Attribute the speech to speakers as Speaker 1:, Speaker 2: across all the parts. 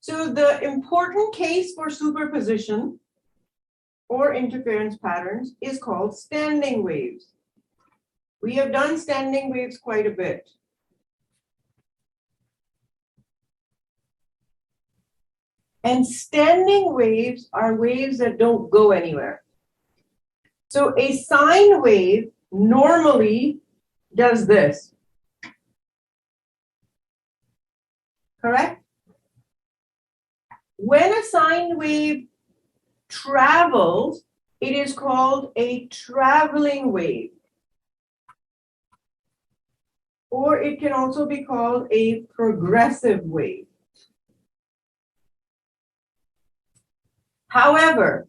Speaker 1: So the important case for superposition or interference patterns is called standing waves. We have done standing waves quite a bit. And standing waves are waves that don't go anywhere. So a sine wave normally does this. Correct? When a sine wave travels, it is called a traveling wave. Or it can also be called a progressive wave. However,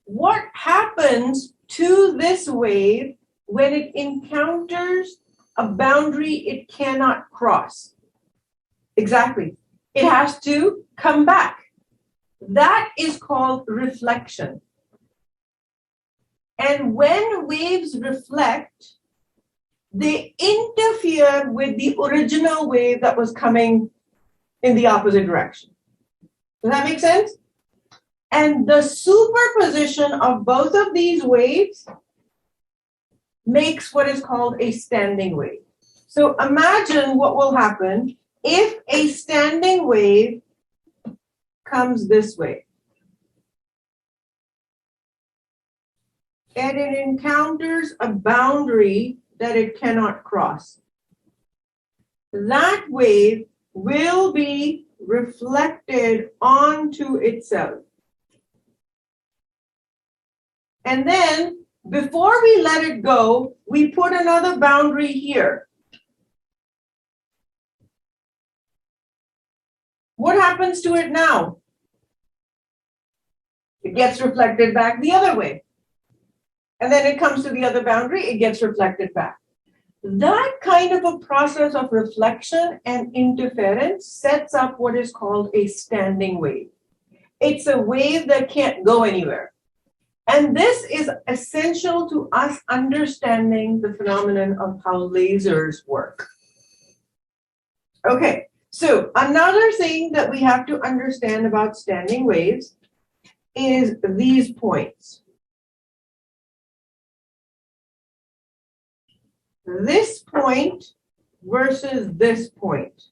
Speaker 1: what happens to this wave when it encounters a boundary it cannot cross? Exactly. It has to come back. That is called reflection. And when waves reflect, they interfere with the original wave that was coming in the opposite direction. Does that make sense? And the superposition of both of these waves makes what is called a standing wave. So imagine what will happen if a standing wave comes this way. And it encounters a boundary that it cannot cross. That wave will be reflected onto itself. And then, before we let it go, we put another boundary here. What happens to it now? It gets reflected back the other way. And then it comes to the other boundary, it gets reflected back. That kind of a process of reflection and interference sets up what is called a standing wave. It's a wave that can't go anywhere. And this is essential to us understanding the phenomenon of how lasers work. Okay, so another thing that we have to understand about standing waves is these points. This point versus this point.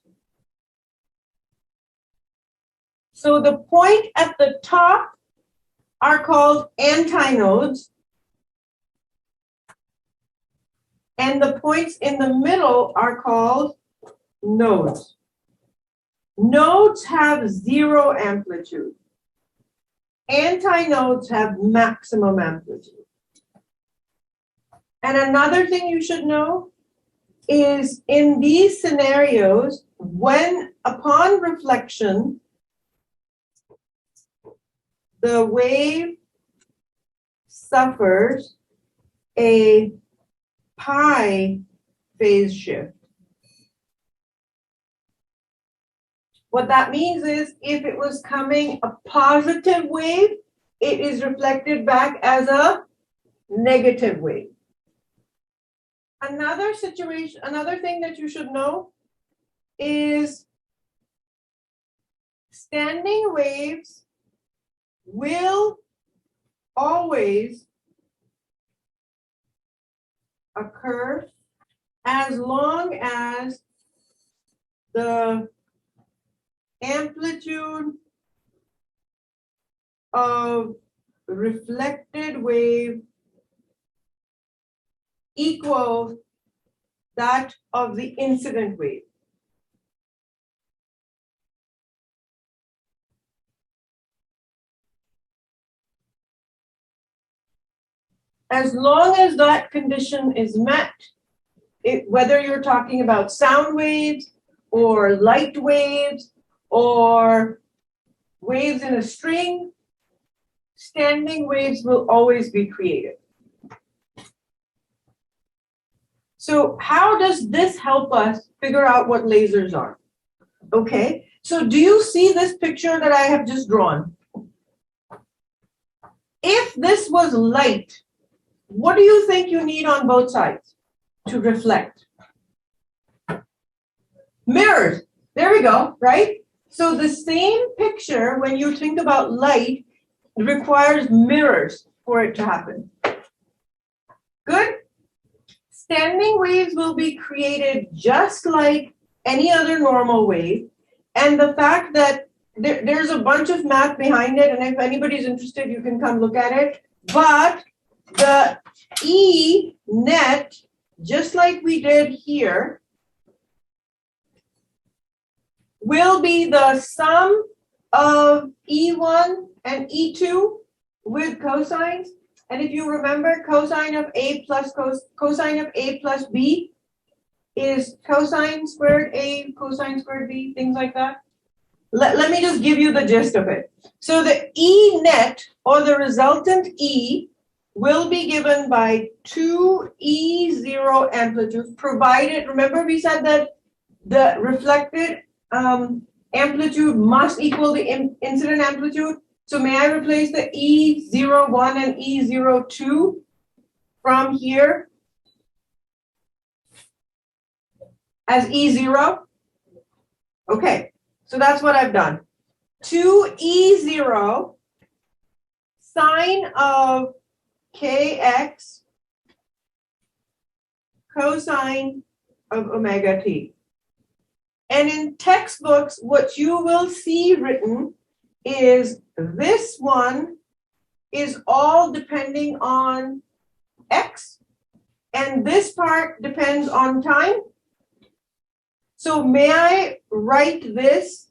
Speaker 1: So the point at the top are called antinodes, and the points in the middle are called nodes. Nodes have zero amplitude. Antinodes have maximum amplitude. And another thing you should know is in these scenarios, when upon reflection, the wave suffers a pi phase shift. What that means is if it was coming a positive wave, it is reflected back as a negative wave. Another thing that you should know is standing waves will always occur as long as the amplitude of reflected wave equals that of the incident wave. As long as that condition is met, whether you're talking about sound waves or light waves or waves in a string, standing waves will always be created. So how does this help us figure out what lasers are? Okay, so do you see this picture that I have just drawn? If this was light, what do you think you need on both sides to reflect? Mirrors. There we go, right? So the same picture picture, when you think about light, requires mirrors for it to happen. Good? Standing waves will be created just like any other normal wave. And the fact that there's a bunch of math behind it, and if anybody's interested, you can come look at it. But the E net, just like we did here, will be the sum of E1 and E2 with cosines. And if you remember, cosine of A plus cosine of A plus B is cosine squared A, cosine squared B, things like that. Let me just give you the gist of it. So the E net, or the resultant E, will be given by 2 E0 amplitudes, provided, remember we said that the reflected amplitude must equal the incident amplitude. So may I replace the E01 and E02 from here as E0? Okay, so that's what I've done. 2E0 sine of kx cosine of omega t. And in textbooks, what you will see written is this one is all depending on x, and this part depends on time. So may I write this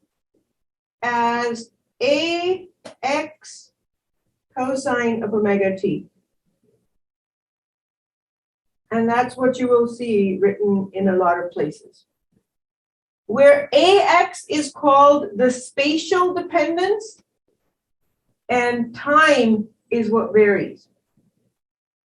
Speaker 1: as ax cosine of omega t? And that's what you will see written in a lot of places. Where ax is called the spatial dependence, and time is what varies.